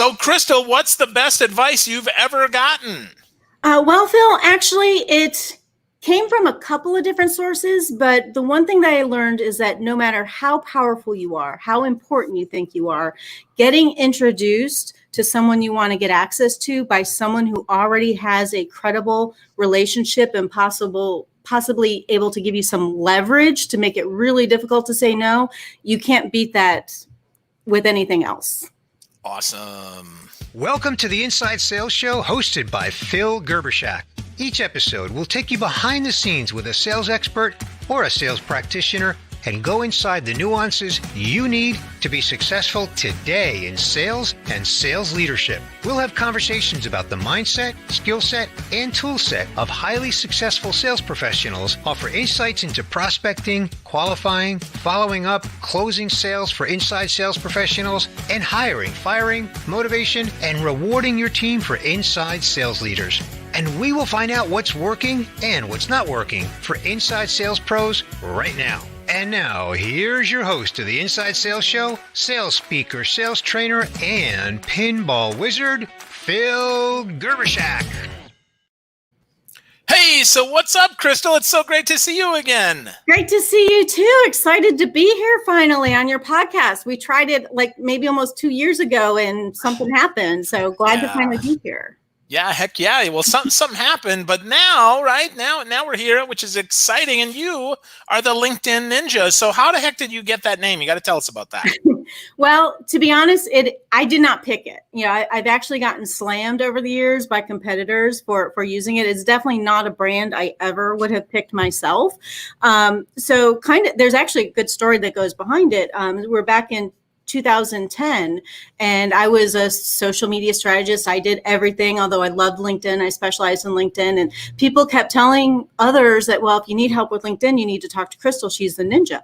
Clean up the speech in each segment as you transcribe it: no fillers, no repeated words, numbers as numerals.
So, Crystal, what's the best advice you've ever gotten? Well, Phil, actually, it came from a couple of different sources, but the one thing that I learned is that no matter how powerful you are, how important you think you are, getting introduced to someone you want to get access to by someone who already has a credible relationship and possibly able to give you some leverage to make it really difficult to say no, you can't beat that with anything else. Awesome. Welcome to the Inside Sales Show hosted by Phil Gerbershak. Each episode will take you behind the scenes with a sales expert or a sales practitioner and go inside the nuances you need to be successful today in sales and sales leadership. We'll have conversations about the mindset, skill set, and tool set of highly successful sales professionals, offer insights into prospecting, qualifying, following up, closing sales for inside sales professionals, and hiring, firing, motivation, and rewarding your team for inside sales leaders. And we will find out what's working and what's not working for inside sales pros right now. And now, here's your host of the Inside Sales Show, sales speaker, sales trainer, and pinball wizard, Phil Gerbershak. Hey, so what's up, Crystal? It's so great to see you again. Great to see you too. Excited to be here finally on your podcast. We tried it like maybe almost 2 years ago and something happened. So glad to finally be here. Yeah, heck yeah. Well, something happened, but now, right now we're here, which is exciting. And you are the LinkedIn Ninja. So how the heck did you get that name? You got to tell us about that. Well, to be honest, I did not pick it. You know, I've actually gotten slammed over the years by competitors for using it. It's definitely not a brand I ever would have picked myself. So there's actually a good story that goes behind it. We're back in 2010, and I was a social media strategist. I did everything, although I loved LinkedIn. I specialized in LinkedIn, and people kept telling others that, well, if you need help with LinkedIn, you need to talk to Crystal. She's the ninja.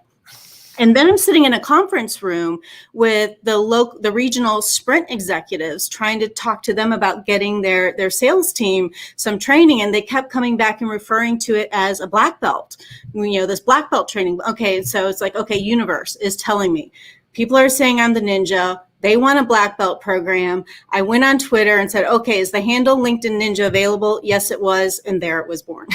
And then I'm sitting in a conference room with the regional sprint executives, trying to talk to them about getting their sales team some training. And they kept coming back and referring to it as a black belt, this black belt training. Okay. So it's like, okay, universe is telling me. People are saying I'm the ninja. They want a black belt program. I went on Twitter and said, okay, is the handle LinkedIn Ninja available? Yes, it was. And there it was born.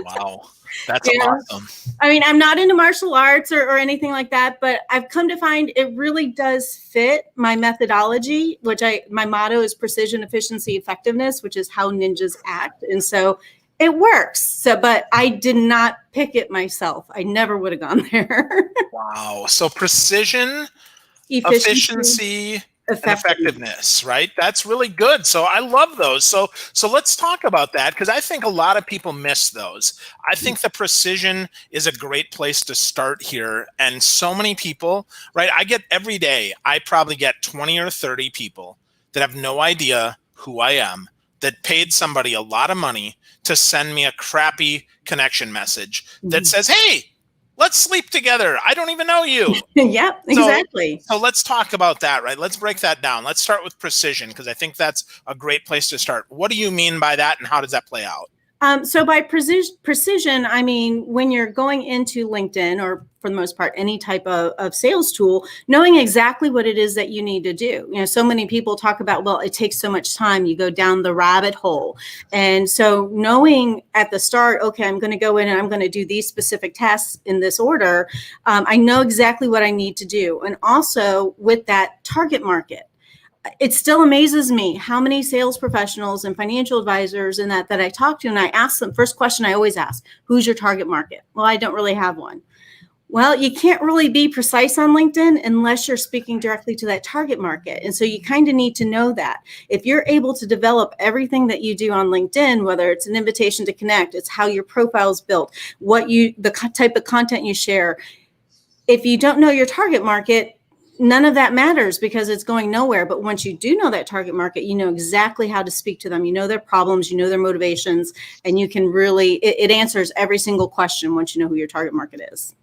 Wow. That's awesome. I mean, I'm not into martial arts or anything like that, but I've come to find it really does fit my methodology, my motto is precision, efficiency, effectiveness, which is how ninjas act. And so it works. So, but I did not pick it myself. I never would have gone there. Wow. So precision, efficiency, and effectiveness, right? That's really good. So I love those. So let's talk about that, because I think a lot of people miss those. I think the precision is a great place to start here. And so many people, right? Every day, I probably get 20 or 30 people that have no idea who I am, that paid somebody a lot of money to send me a crappy connection message that says, hey, let's sleep together. I don't even know you. Yep, exactly. So let's talk about that, right? Let's break that down. Let's start with precision, because I think that's a great place to start. What do you mean by that, and how does that play out? So by precision, I mean, when you're going into LinkedIn, or for the most part, any type of sales tool, knowing exactly what it is that you need to do. So many people talk about, well, it takes so much time. You go down the rabbit hole. And so knowing at the start, okay, I'm going to go in and I'm going to do these specific tasks in this order. I know exactly what I need to do. And also with that target market. It still amazes me how many sales professionals and financial advisors and that I talk to, and I ask them, first question I always ask, who's your target market? Well, I don't really have one. Well, you can't really be precise on LinkedIn unless you're speaking directly to that target market. And so you kind of need to know that. If you're able to develop everything that you do on LinkedIn, whether it's an invitation to connect, it's how your profile is built, the type of content you share. If you don't know your target market, none of that matters, because it's going nowhere. But once you do know that target market, you know exactly how to speak to them. You know their problems, you know their motivations, and you can really, it answers every single question once you know who your target market is.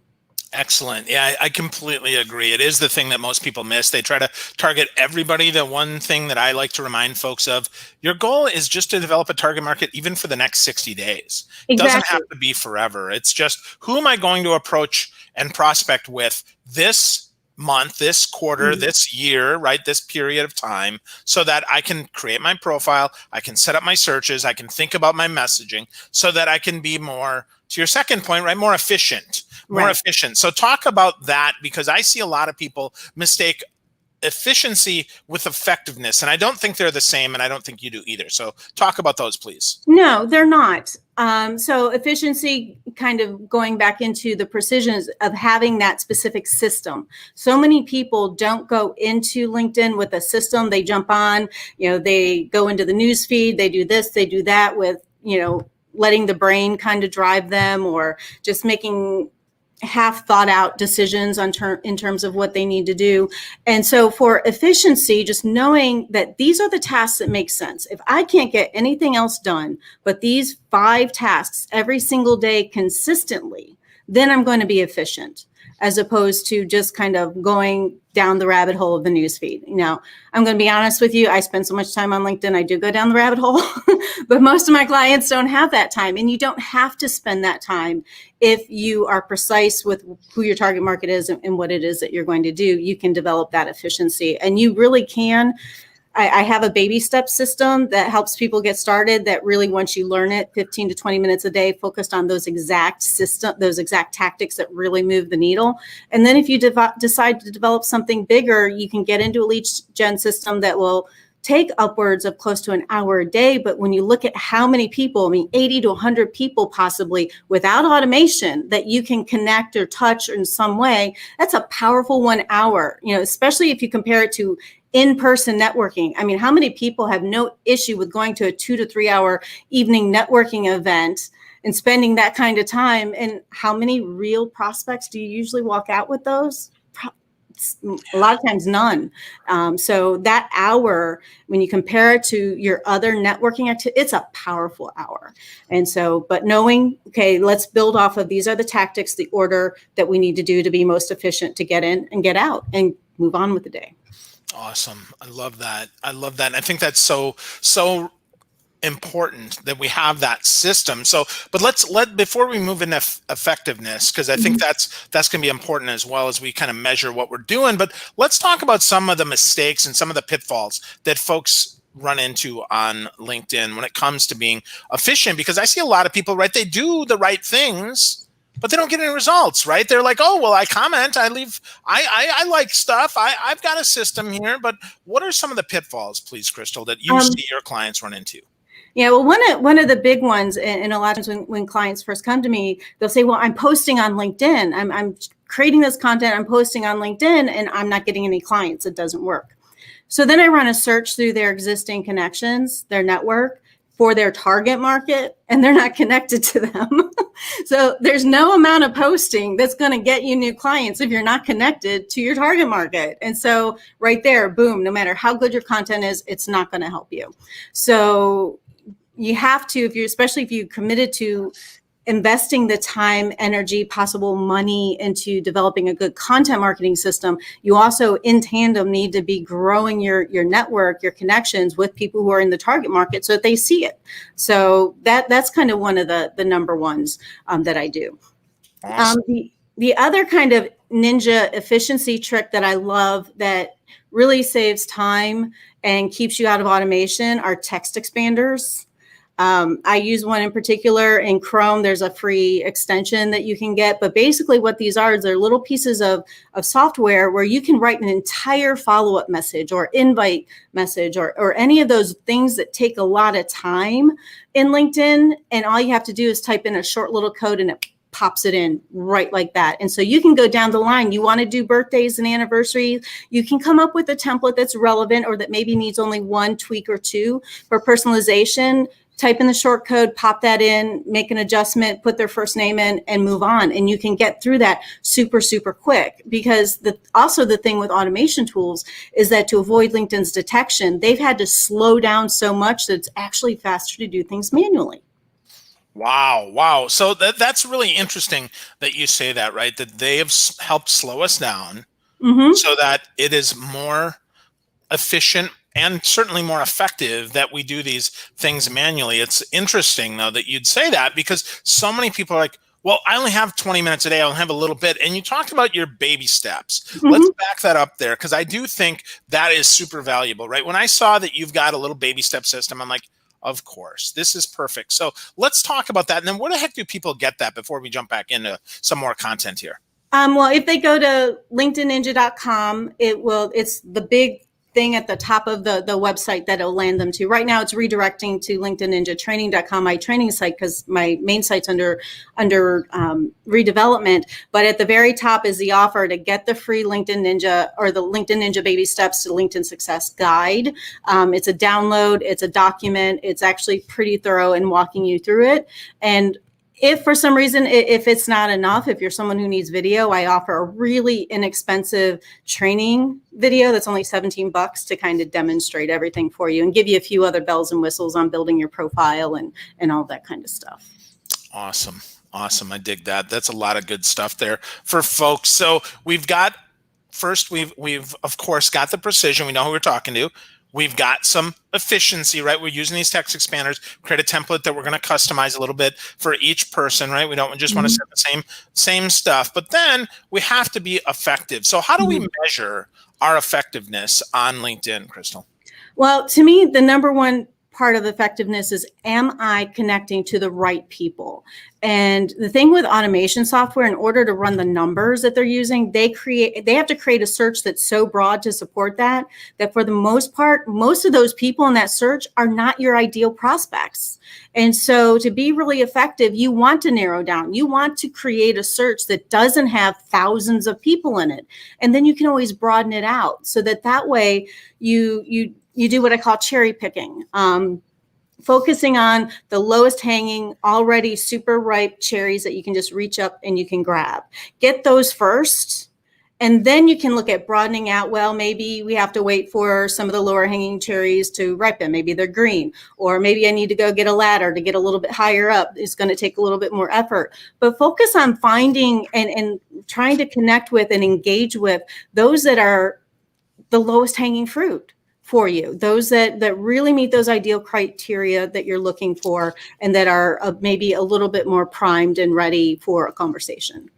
Excellent. Yeah, I completely agree. It is the thing that most people miss. They try to target everybody. The one thing that I like to remind folks of, your goal is just to develop a target market even for the next 60 days. It doesn't have to be forever. It's just, who am I going to approach and prospect with this month, this quarter, this year, right? This period of time, so that I can create my profile, I can set up my searches, I can think about my messaging, so that I can be more, to your second point, right? More efficient, efficient. So talk about that, because I see a lot of people mistake efficiency with effectiveness, and I don't think they're the same, and I don't think you do either. So talk about those, please. No, they're not. So efficiency, kind of going back into the precision of having that specific system. So many people don't go into LinkedIn with a system. They jump on, they go into the news feed, they do this, they do that with, letting the brain kind of drive them, or just making half thought out decisions in terms of what they need to do. And so for efficiency, just knowing that these are the tasks that make sense. If I can't get anything else done but these 5 tasks every single day consistently, then I'm going to be efficient, as opposed to just kind of going down the rabbit hole of the newsfeed. I'm going to be honest with you. I spend so much time on LinkedIn. I do go down the rabbit hole, but most of my clients don't have that time. And you don't have to spend that time if you are precise with who your target market is and what it is that you're going to do. You can develop that efficiency, and you really can. I have a baby step system that helps people get started, that really, once you learn it, 15 to 20 minutes a day, focused on those exact tactics that really move the needle. And then if you decide to develop something bigger, you can get into a lead gen system that will take upwards of close to an hour a day. But when you look at how many people, 80 to 100 people possibly, without automation, that you can connect or touch in some way, that's a powerful 1 hour, especially if you compare it to in-person networking. How many people have no issue with going to a 2 to 3 hour evening networking event and spending that kind of time? And how many real prospects do you usually walk out with those? A lot of times none. So that hour, when you compare it to your other networking activity, it's a powerful hour. And so, but knowing, okay, let's build off of, these are the tactics, the order that we need to do to be most efficient, to get in and get out and move on with the day. Awesome. I love that. And I think that's so important that we have that system. So, but before we move into effectiveness, because I think that's going to be important as well, as we kind of measure what we're doing. But let's talk about some of the mistakes and some of the pitfalls that folks run into on LinkedIn when it comes to being efficient, because I see a lot of people, right? They do the right things, but they don't get any results, right? They're like, oh, well, I comment, I leave, I like stuff. I've got a system here. But what are some of the pitfalls, please, Crystal, that you see your clients run into? Yeah, well, one of the big ones, and a lot of times when clients first come to me, they'll say, well, I'm posting on LinkedIn. I'm creating this content, I'm posting on LinkedIn, and I'm not getting any clients. It doesn't work. So then I run a search through their existing connections, their network, for their target market, and they're not connected to them. So there's no amount of posting that's going to get you new clients if you're not connected to your target market. And so right there, boom, no matter how good your content is, it's not going to help you. So you have to, especially if you committed to investing the time, energy, possible money into developing a good content marketing system, you also in tandem need to be growing your network, your connections with people who are in the target market so that they see it. So that's kind of one of the number ones that I do. Awesome. The other kind of ninja efficiency trick that I love that really saves time and keeps you out of automation are text expanders. I use one in particular in Chrome. There's a free extension that you can get, but basically what these are is they're little pieces of software where you can write an entire follow-up message or invite message or any of those things that take a lot of time in LinkedIn. And all you have to do is type in a short little code and it pops it in right like that. And so you can go down the line. You want to do birthdays and anniversaries. You can come up with a template that's relevant or that maybe needs only one tweak or two for personalization. Type in the short code, pop that in, make an adjustment, put their first name in, and move on. And you can get through that super, super quick. Because also the thing with automation tools is that to avoid LinkedIn's detection, they've had to slow down so much that it's actually faster to do things manually. Wow. So that's really interesting that you say that, right? That they have helped slow us down so that it is more efficient and certainly more effective that we do these things manually. It's interesting, though, that you'd say that, because so many people are like, Well, I only have 20 minutes a day. I only have a little bit. And you talked about your baby steps. Mm-hmm. Let's back that up there, because I do think that is super valuable, right? When I saw that you've got a little baby step system, I'm like, of course, this is perfect. So let's talk about that. And then where the heck do people get that before we jump back into some more content here? Well, if they go to linkedinninja.com, it's the big thing at the top of the website that it'll land them to. Right now it's redirecting to linkedinninjatraining.com, my training site, because my main site's under redevelopment. But at the very top is the offer to get the free LinkedIn Ninja, or the LinkedIn Ninja Baby Steps to LinkedIn Success Guide. It's a download, it's a document, it's actually pretty thorough in walking you through it. And if for some reason, if it's not enough, if you're someone who needs video, I offer a really inexpensive training video that's only $17 to kind of demonstrate everything for you and give you a few other bells and whistles on building your profile and all that kind of stuff. Awesome. Awesome. I dig that. That's a lot of good stuff there for folks. So we've got, first, we've of course got the precision. We know who we're talking to. We've got some efficiency, right? We're using these text expanders, create a template that we're going to customize a little bit for each person, right? We don't just want to set the same stuff, but then we have to be effective. So how do we measure our effectiveness on LinkedIn, Crystal? Well, to me, the number one part of effectiveness is, am I connecting to the right people? And the thing with automation software, in order to run the numbers that they're using, they have to create a search that's so broad to support that for the most part, most of those people in that search are not your ideal prospects. And so to be really effective, you want to narrow down, you want to create a search that doesn't have thousands of people in it. And then you can always broaden it out so that way you do what I call cherry picking. Focusing on the lowest hanging, already super ripe cherries that you can just reach up and you can grab. Get those first, and then you can look at broadening out. Well, maybe we have to wait for some of the lower hanging cherries to ripen. Maybe they're green, or maybe I need to go get a ladder to get a little bit higher up. It's going to take a little bit more effort. But focus on finding and trying to connect with and engage with those that are the lowest hanging fruit for you, those that really meet those ideal criteria that you're looking for and that are maybe a little bit more primed and ready for a conversation.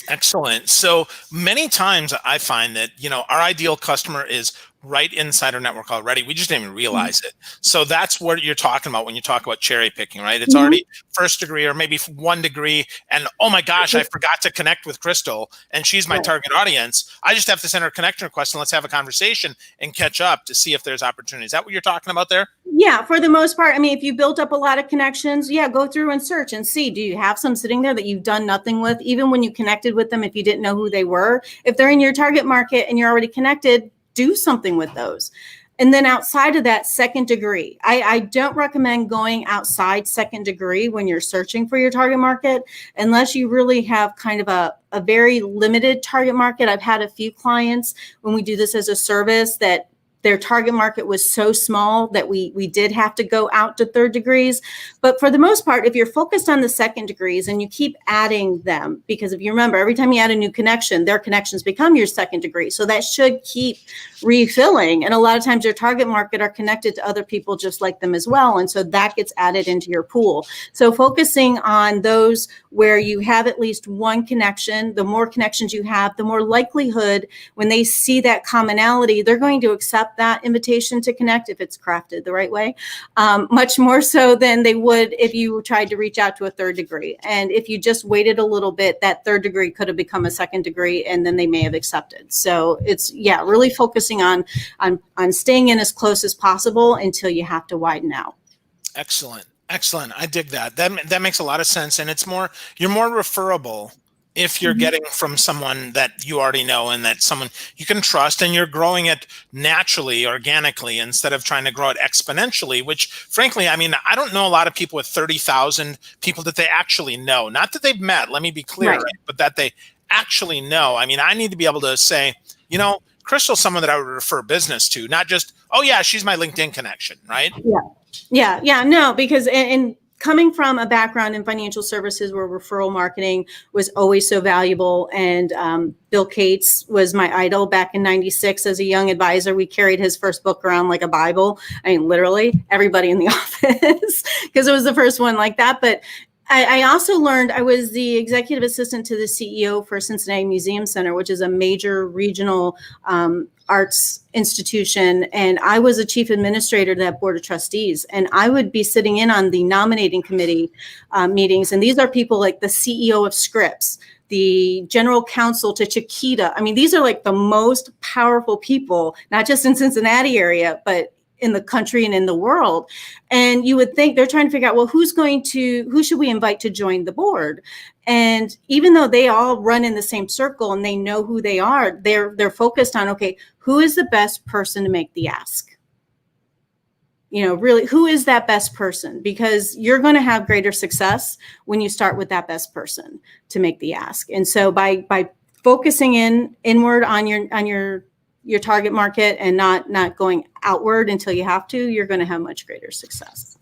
Excellent. So many times I find that, our ideal customer is right inside our network already. We just didn't even realize it. So that's what you're talking about when you talk about cherry picking, right? It's already first degree or maybe 1 degree. And oh my gosh, I forgot to connect with Crystal and she's my target audience. I just have to send her a connection request and let's have a conversation and catch up to see if there's opportunity. Is that what you're talking about there? Yeah, for the most part. I mean, if you built up a lot of connections, go through and search and see, do you have some sitting there that you've done nothing with? Even when you connected with them, if you didn't know who they were, if they're in your target market and you're already connected, do something with those. And then outside of that, second degree. I don't recommend going outside second degree when you're searching for your target market, unless you really have kind of a very limited target market. I've had a few clients when we do this as a service that their target market was so small that we did have to go out to third degrees. But for the most part, if you're focused on the second degrees and you keep adding them, because if you remember, every time you add a new connection, their connections become your second degree. So that should keep refilling. And a lot of times your target market are connected to other people just like them as well. And so that gets added into your pool. So focusing on those where you have at least one connection, the more connections you have, the more likelihood when they see that commonality, they're going to accept that invitation to connect if it's crafted the right way, much more so than they would if you tried to reach out to a third degree. And if you just waited a little bit, that third degree could have become a second degree and then they may have accepted. So it's, really focusing on staying in as close as possible until you have to widen out. Excellent. I dig that. That makes a lot of sense. And you're more referable if you're getting from someone that you already know and that someone you can trust, and you're growing it naturally, organically, instead of trying to grow it exponentially, which frankly, I mean, I don't know a lot of people with 30,000 people that they actually know, not that they've met, let me be clear, right, but that they actually know. I mean, I need to be able to say, Crystal's someone that I would refer business to, not just, oh yeah, she's my LinkedIn connection, right? Yeah. No, because in coming from a background in financial services where referral marketing was always so valuable, and Bill Cates was my idol back in '96 as a young advisor. We carried his first book around like a Bible. I mean, literally everybody in the office, because it was the first one like that. But I also learned, I was the executive assistant to the CEO for Cincinnati Museum Center, which is a major regional arts institution. And I was a chief administrator to that board of trustees. And I would be sitting in on the nominating committee meetings. And these are people like the CEO of Scripps, the general counsel to Chiquita. I mean, these are like the most powerful people, not just in Cincinnati area, but in the country and in the world. And you would think they're trying to figure out, well, who should we invite to join the board? And even though they all run in the same circle and they know who they are, they're focused on, okay, who is the best person to make the ask? Really, who is that best person? Because you're going to have greater success when you start with that best person to make the ask. And so by focusing inward on your target market and not going outward until you have to, you're going to have much greater success.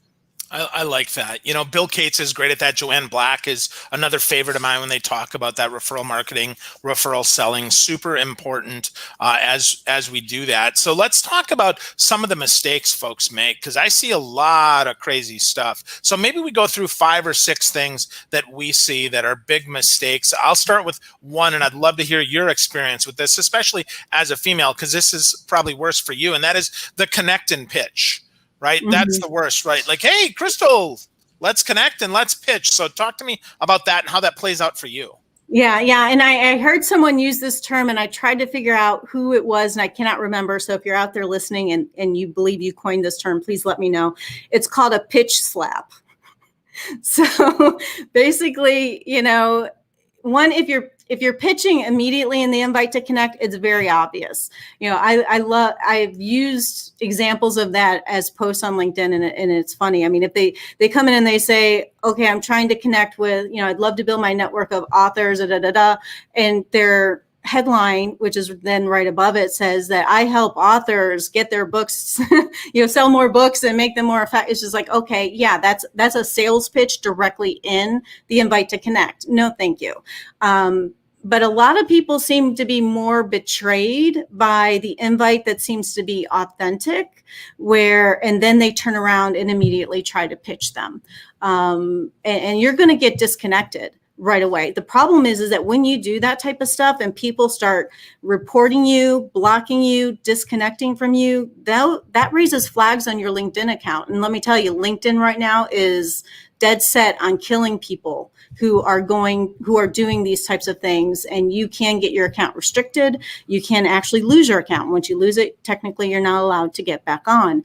I like that. Bill Cates is great at that. Joanne Black is another favorite of mine when they talk about that referral marketing, referral selling, super important as we do that. So let's talk about some of the mistakes folks make, because I see a lot of crazy stuff. So maybe we go through 5 or 6 things that we see that are big mistakes. I'll start with one, and I'd love to hear your experience with this, especially as a female, because this is probably worse for you, and that is the connect and pitch. Right? Mm-hmm. That's the worst, right? Like, hey, Crystal, let's connect and let's pitch. So talk to me about that and how that plays out for you. Yeah. And I heard someone use this term, and I tried to figure out who it was, and I cannot remember. So if you're out there listening and you believe you coined this term, please let me know. It's called a pitch slap. So basically, one, if you're pitching immediately in the invite to connect, it's very obvious. I've used examples of that as posts on LinkedIn, and it's funny. I mean, if they come in and they say, okay, I'm trying to connect with, I'd love to build my network of authors, and their headline, which is then right above it, says that I help authors get their books, sell more books and make them more effective. It's just like, okay, yeah, that's a sales pitch directly in the invite to connect. No, thank you. But a lot of people seem to be more betrayed by the invite that seems to be authentic, and then they turn around and immediately try to pitch them. And you're going to get disconnected right away. The problem is that when you do that type of stuff and people start reporting you, blocking you, disconnecting from you, that raises flags on your LinkedIn account. And let me tell you, LinkedIn right now is dead set on killing people who are doing these types of things, and you can get your account restricted. You can actually lose your account. Once you lose it, technically you're not allowed to get back on.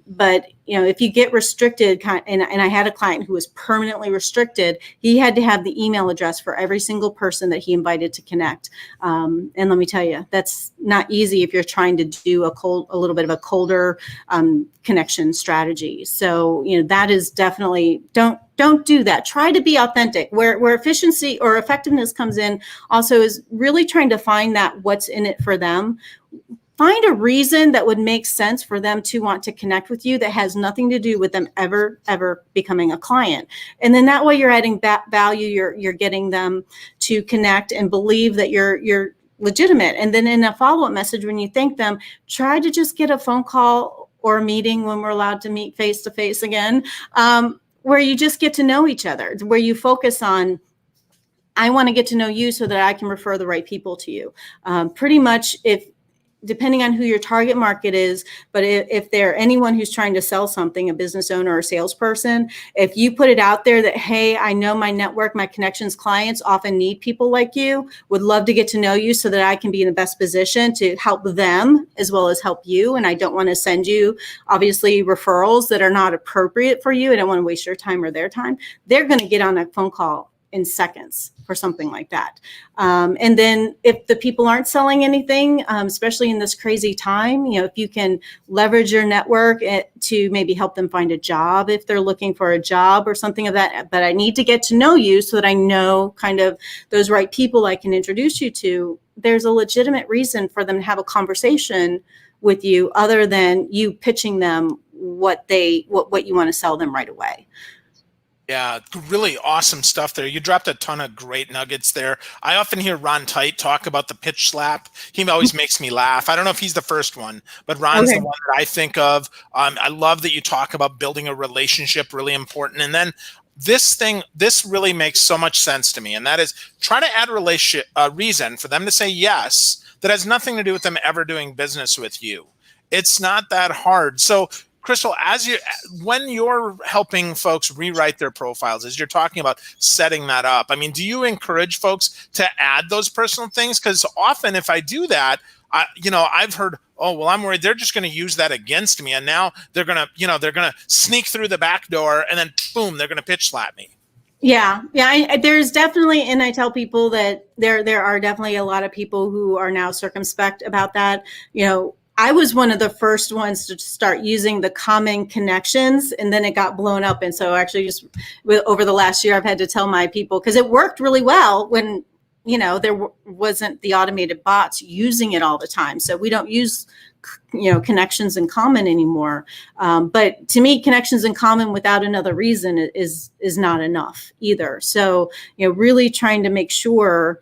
But if you get restricted, and I had a client who was permanently restricted, he had to have the email address for every single person that he invited to connect. And let me tell you, that's not easy if you're trying to do a little bit of a colder connection strategy. So, that is definitely, don't do that. Try to be authentic. Where efficiency or effectiveness comes in also is really trying to find that what's in it for them. Find a reason that would make sense for them to want to connect with you that has nothing to do with them ever becoming a client. And then that way you're adding value. You're getting them to connect and believe that you're legitimate. And then in a follow-up message, when you thank them, try to just get a phone call or a meeting when we're allowed to meet face to face again, where you just get to know each other, where you focus on, I want to get to know you so that I can refer the right people to you. Pretty much, depending on who your target market is, but if they're anyone who's trying to sell something, a business owner or a salesperson, if you put it out there that, hey, I know my network, my connections, clients often need people like you, would love to get to know you so that I can be in the best position to help them as well as help you. And I don't want to send you, obviously, referrals that are not appropriate for you. I don't want to waste your time or their time. They're going to get on a phone call in seconds for something like that. And then if the people aren't selling anything, especially in this crazy time, if you can leverage your network to maybe help them find a job if they're looking for a job or something of that. But I need to get to know you so that I know kind of those right people I can introduce you to. There's a legitimate reason for them to have a conversation with you other than you pitching them what you want to sell them right away. Yeah, really awesome stuff there. You dropped a ton of great nuggets there. I often hear Ron Tite talk about the pitch slap. He always makes me laugh. I don't know if he's the first one, but Ron's the one that I think of. I love that you talk about building a relationship, really important. And then this really makes so much sense to me. And that is, try to add reason for them to say yes that has nothing to do with them ever doing business with you. It's not that hard. So Crystal, when you're helping folks rewrite their profiles, as you're talking about setting that up, I mean, do you encourage folks to add those personal things? Because often if I do that, I've heard, oh, well, I'm worried they're just going to use that against me. And now they're going to sneak through the back door and then boom, they're going to pitch slap me. Yeah. There's definitely, and I tell people that there are definitely a lot of people who are now circumspect about that. I was one of the first ones to start using the common connections, and then it got blown up. And so actually just over the last year, I've had to tell my people, because it worked really well when, there wasn't the automated bots using it all the time. So we don't use, connections in common anymore. But to me, connections in common without another reason is not enough either. So, really trying to make sure,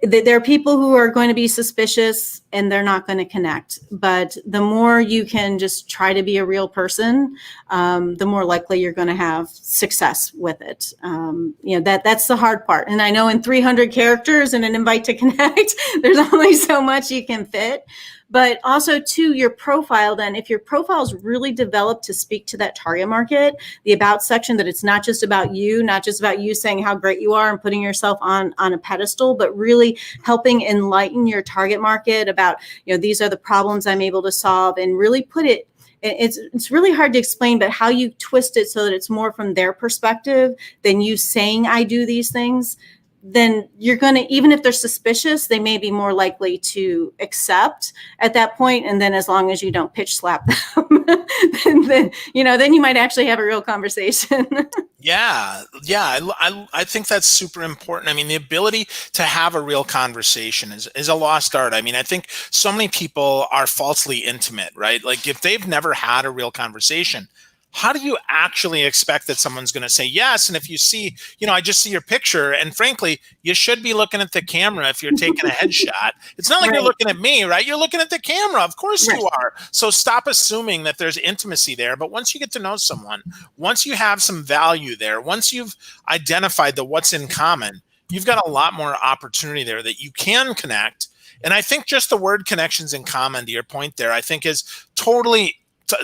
there are people who are going to be suspicious and they're not going to connect. But the more you can just try to be a real person, the more likely you're going to have success with it. That's the hard part. And I know in 300 characters and an invite to connect, there's only so much you can fit. But also to your profile, then, if your profile is really developed to speak to that target market, the about section, that it's not just about you saying how great you are and putting yourself on a pedestal, but really helping enlighten your target market about, these are the problems I'm able to solve, and really put it. It's really hard to explain, but how you twist it so that it's more from their perspective than you saying I do these things, then you're going to, even if they're suspicious, they may be more likely to accept at that point. And then as long as you don't pitch slap them, then you might actually have a real conversation. Yeah. I think that's super important. I mean, the ability to have a real conversation is a lost art. I mean, I think so many people are falsely intimate, right? Like if they've never had a real conversation, how do you actually expect that someone's going to say yes? And if you see, I just see your picture, and frankly, you should be looking at the camera if you're taking a headshot. It's not like You're looking at me, right? You're looking at the camera. Of course you are. So stop assuming that there's intimacy there. But once you get to know someone, once you have some value there, once you've identified the what's in common, you've got a lot more opportunity there that you can connect. And I think just the word connections in common, to your point there, I think is totally,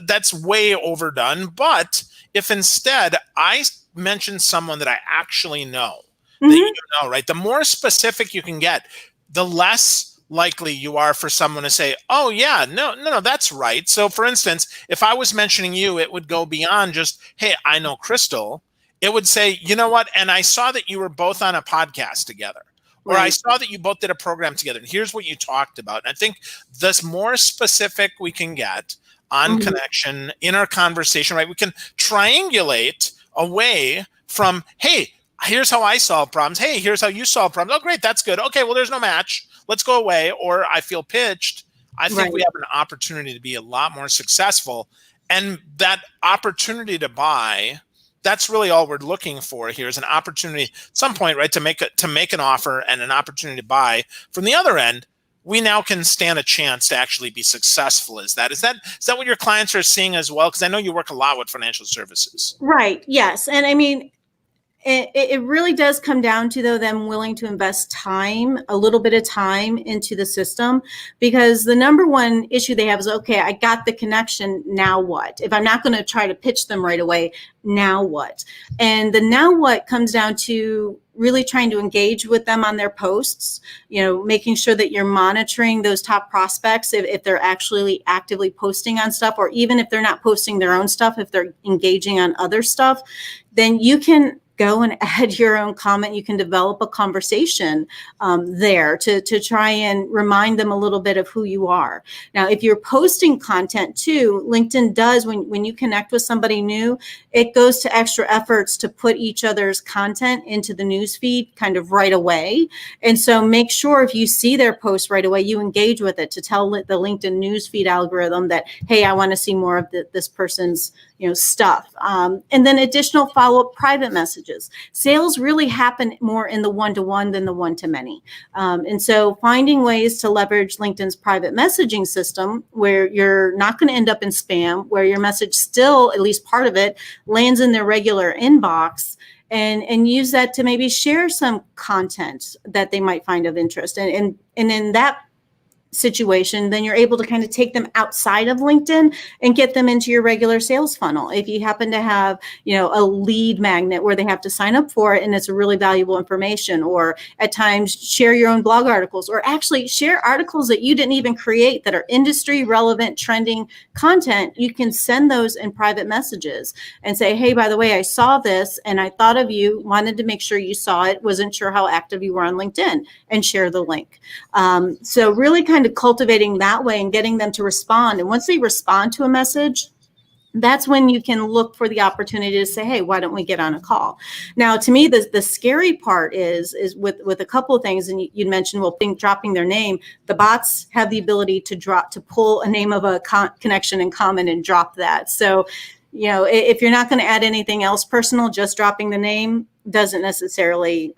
that's way overdone. But if instead I mention someone that I actually know, that right? The more specific you can get, the less likely you are for someone to say, oh yeah, no, that's right. So for instance, if I was mentioning you, it would go beyond just, hey, I know Crystal. It would say, you know what? And I saw that you were both on a podcast together. Or I saw that you both did a program together. And here's what you talked about. And I think the more specific we can get on connection in our conversation, right? We can triangulate away from, hey, here's how I solve problems. Hey, here's how you solve problems. Oh, great. That's good. Okay, well, there's no match. Let's go away. Or I feel pitched. I think we have an opportunity to be a lot more successful. And that opportunity to buy, that's really all we're looking for here, is an opportunity at some point, right, to make an offer and an opportunity to buy. From the other end, we now can stand a chance to actually be successful. Is that what your clients are seeing as well? Because I know you work a lot with financial services. Right. Yes. And I mean, it really does come down to, though, them willing to invest time, a little bit of time into the system, because the number one issue they have is, okay, I got the connection. Now what? If I'm not going to try to pitch them right away, now what? And the now what comes down to really trying to engage with them on their posts, making sure that you're monitoring those top prospects if they're actually actively posting on stuff, or even if they're not posting their own stuff, if they're engaging on other stuff, then you can go and add your own comment. You can develop a conversation there to try and remind them a little bit of who you are. Now, if you're posting content too, LinkedIn does, when you connect with somebody new, it goes to extra efforts to put each other's content into the newsfeed kind of right away. And so make sure if you see their post right away, you engage with it to tell the LinkedIn newsfeed algorithm that, hey, I want to see more of this person's stuff. And then additional follow-up private messages. Sales really happen more in the one-to-one than the one-to-many. And so finding ways to leverage LinkedIn's private messaging system where you're not going to end up in spam, where your message still, at least part of it, lands in their regular inbox, and use that to maybe share some content that they might find of interest. And in that situation, then you're able to kind of take them outside of LinkedIn and get them into your regular sales funnel. If you happen to have, a lead magnet where they have to sign up for it and it's really valuable information, or at times share your own blog articles, or actually share articles that you didn't even create that are industry relevant, trending content, you can send those in private messages and say, hey, by the way, I saw this and I thought of you, wanted to make sure you saw it, wasn't sure how active you were on LinkedIn, and share the link. So really kind of cultivating that way and getting them to respond. And once they respond to a message, that's when you can look for the opportunity to say, hey, why don't we get on a call? Now, to me, the scary part is with a couple of things, and you mentioned, dropping their name. The bots have the ability to pull a name of a connection in common and drop that. So, if you're not going to add anything else personal, just dropping the name doesn't necessarily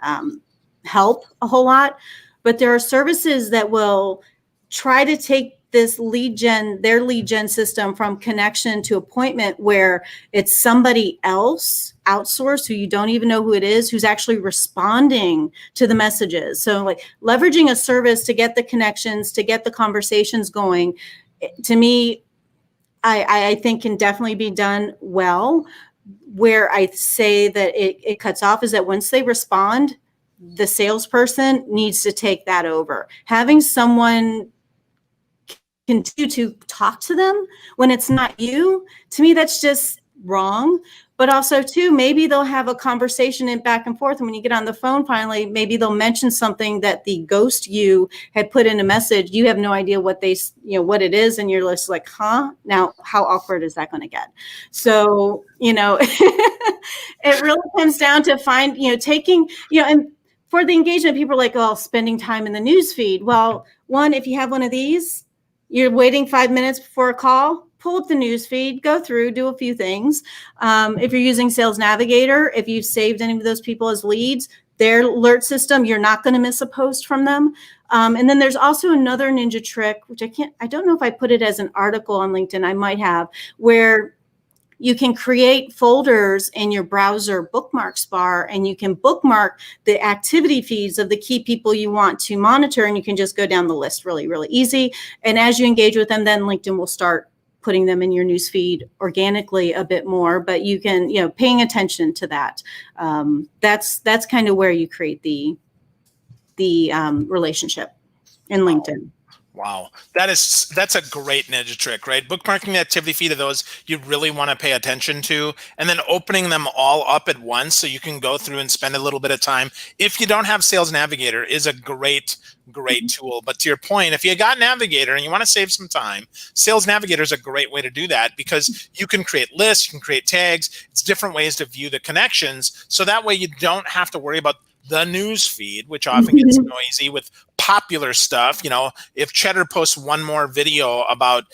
help a whole lot. But there are services that will try to take this their lead gen system from connection to appointment, where it's somebody else outsourced who you don't even know who it is, who's actually responding to the messages. So like leveraging a service to get the connections, to get the conversations going, to me, I think can definitely be done well. Where I say that it cuts off is that once they respond, the salesperson needs to take that over. Having someone continue to talk to them when it's not you, to me, that's just wrong. But also, too, maybe they'll have a conversation and back and forth. And when you get on the phone, finally, maybe they'll mention something that the ghost you had put in a message. You have no idea what what it is. And you're just like, huh? Now, how awkward is that going to get? So, it really comes down to taking, and for the engagement, people are like, oh, spending time in the news feed. Well, one, if you have one of these, you're waiting 5 minutes before a call, pull up the news feed, go through, do a few things. If you're using Sales Navigator, if you've saved any of those people as leads, their alert system, you're not going to miss a post from them. And then there's also another ninja trick, which I don't know if I put it as an article on LinkedIn, I might have, where you can create folders in your browser bookmarks bar, and you can bookmark the activity feeds of the key people you want to monitor, and you can just go down the list really, really easy. And as you engage with them, then LinkedIn will start putting them in your news feed organically a bit more, but you can, paying attention to that. That's kind of where you create the relationship in LinkedIn. Wow. That's a great ninja trick, right? Bookmarking the activity feed of those you really want to pay attention to, and then opening them all up at once so you can go through and spend a little bit of time. If you don't have Sales Navigator, is a great tool. But to your point, if you got Navigator and you want to save some time, Sales Navigator is a great way to do that, because you can create lists, you can create tags. It's different ways to view the connections. So that way you don't have to worry about the news feed, which often gets noisy with popular stuff. If Cheddar posts one more video about,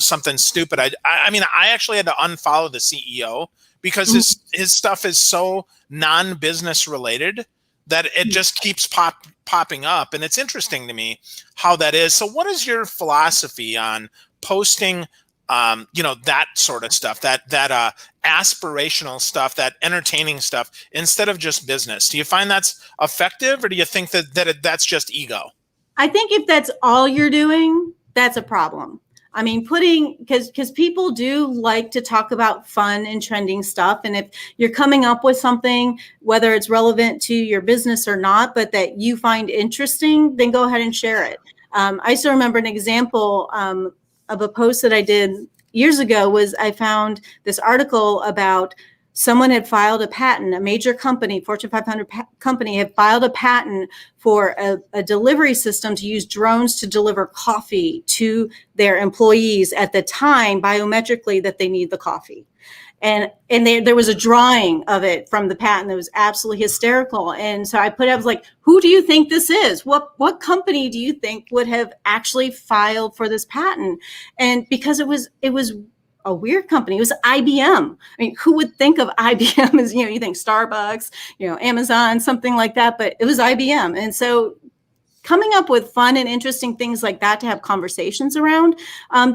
something stupid, I mean, I actually had to unfollow the CEO because his stuff is so non-business related that it just keeps popping up. And it's interesting to me how that is. So what is your philosophy on posting that sort of stuff, that aspirational stuff, that entertaining stuff, instead of just business? Do you find that's effective, or do you think that that's just ego? I think if that's all you're doing, that's a problem. I mean, because people do like to talk about fun and trending stuff. And if you're coming up with something, whether it's relevant to your business or not, but that you find interesting, then go ahead and share it. I still remember an example of a post that I did years ago. Was I found this article about someone had filed a patent, a major company, Fortune 500 company, had filed a patent for a delivery system to use drones to deliver coffee to their employees at the time, biometrically, that they need the coffee. And there was a drawing of it from the patent that was absolutely hysterical. And so I was like, who do you think this is? What company do you think would have actually filed for this patent? And because it was a weird company. It was IBM. I mean, who would think of IBM as, you think Starbucks, Amazon, something like that, but it was IBM. And so coming up with fun and interesting things like that to have conversations around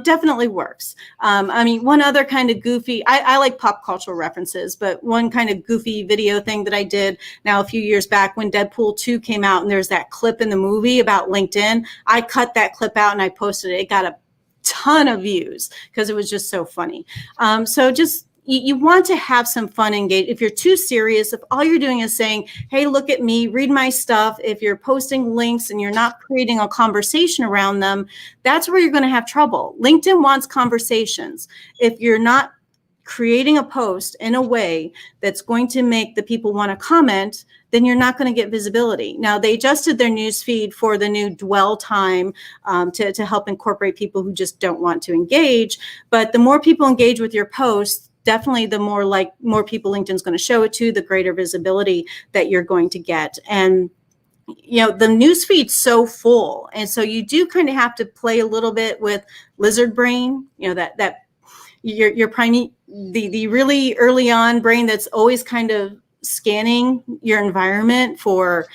definitely works. I mean, one other kind of goofy, I like pop cultural references, but one kind of goofy video thing that I did now a few years back when Deadpool 2 came out and there's that clip in the movie about LinkedIn, I cut that clip out and I posted it. It got a ton of views because it was just so funny. So just you want to have some fun, engage. If you're too serious, if all you're doing is saying, hey, look at me, read my stuff, if you're posting links and you're not creating a conversation around them, that's where you're going to have trouble. LinkedIn wants conversations. If you're not creating a post in a way that's going to make the people want to comment, then you're not going to get visibility. Now, they adjusted their news feed for the new dwell time to help incorporate people who just don't want to engage. But the more people engage with your posts, definitely the more people LinkedIn's going to show it to, the greater visibility that you're going to get. And the news feed's so full. And so you do kind of have to play a little bit with lizard brain, that your the really early on brain that's always kind of scanning your environment for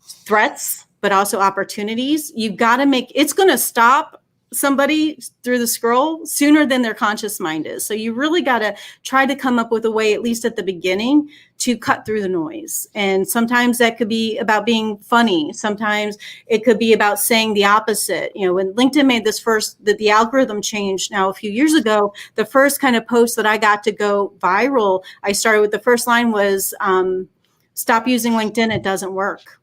threats, but also opportunities. You've got to it's going to stop somebody through the scroll sooner than their conscious mind is. So you really got to try to come up with a way, at least at the beginning, to cut through the noise. And sometimes that could be about being funny. Sometimes it could be about saying the opposite. When LinkedIn made the algorithm changed now a few years ago, the first kind of post that I got to go viral, I started with the first line was, stop using LinkedIn, it doesn't work.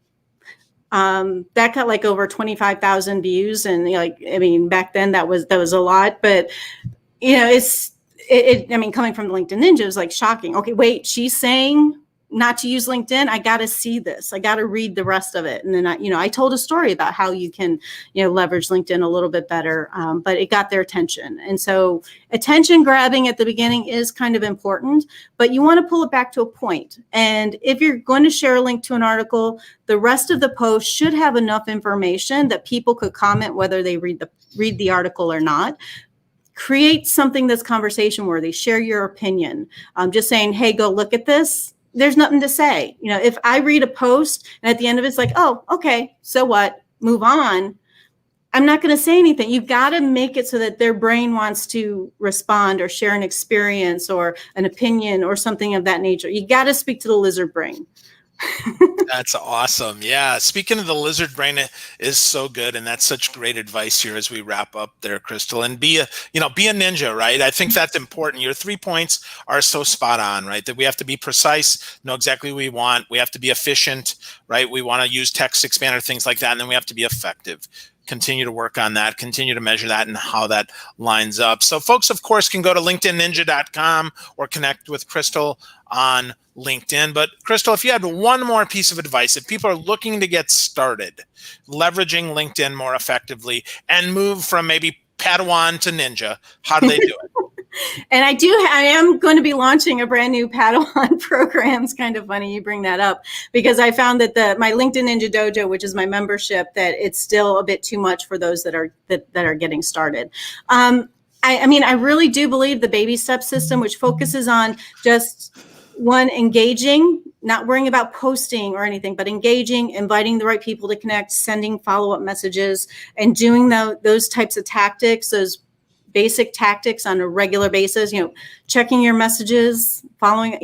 That got like over 25,000 views. And back then that was a lot, but coming from LinkedIn Ninja is like shocking. Okay, wait, she's saying not to use LinkedIn. I got to see this. I got to read the rest of it. And then I told a story about how you can, leverage LinkedIn a little bit better. But it got their attention. And so attention grabbing at the beginning is kind of important, but you want to pull it back to a point. And if you're going to share a link to an article, the rest of the post should have enough information that people could comment whether they read the article or not. Create something that's conversation worthy. Share your opinion. Just saying, hey, go look at this. There's nothing to say. If I read a post and at the end of it's like, oh, okay, so what? Move on. I'm not going to say anything. You've got to make it so that their brain wants to respond or share an experience or an opinion or something of that nature. You got to speak to the lizard brain. That's awesome. Yeah. Speaking of the lizard brain, it is so good. And that's such great advice here as we wrap up there, Crystal. And be a ninja, right? I think that's important. Your 3 points are so spot on, right? That we have to be precise, know exactly what we want. We have to be efficient, right? We want to use text expander, things like that. And then we have to be effective. Continue to work on that, continue to measure that and how that lines up. So folks, of course, can go to linkedinninja.com or connect with Crystal on LinkedIn. But Crystal, if you had one more piece of advice, if people are looking to get started leveraging LinkedIn more effectively and move from maybe Padawan to Ninja, how do they do it? And I am going to be launching a brand new Padawan program. It's kind of funny you bring that up because I found that my LinkedIn Ninja Dojo, which is my membership, that it's still a bit too much for those that are getting started. I really do believe the baby step system, which focuses on just engaging, not worrying about posting or anything, but engaging, inviting the right people to connect, sending follow-up messages, and doing those types of tactics, those basic tactics on a regular basis, checking your messages, following,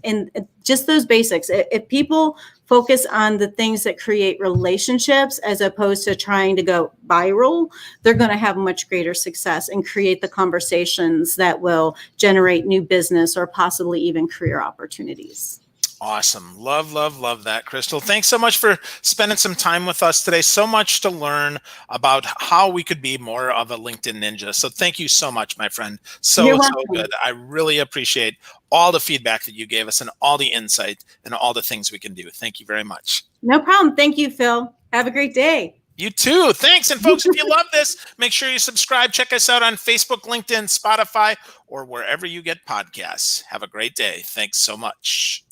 and just those basics. If people focus on the things that create relationships as opposed to trying to go viral, they're going to have much greater success and create the conversations that will generate new business or possibly even career opportunities. Awesome. Love, love, love that, Crystal. Thanks so much for spending some time with us today. So much to learn about how we could be more of a LinkedIn ninja. So thank you so much, my friend. So good. I really appreciate all the feedback that you gave us and all the insight and all the things we can do. Thank you very much. No problem. Thank you, Phil. Have a great day. You too. Thanks. And folks, if you love this, make sure you subscribe. Check us out on Facebook, LinkedIn, Spotify, or wherever you get podcasts. Have a great day. Thanks so much.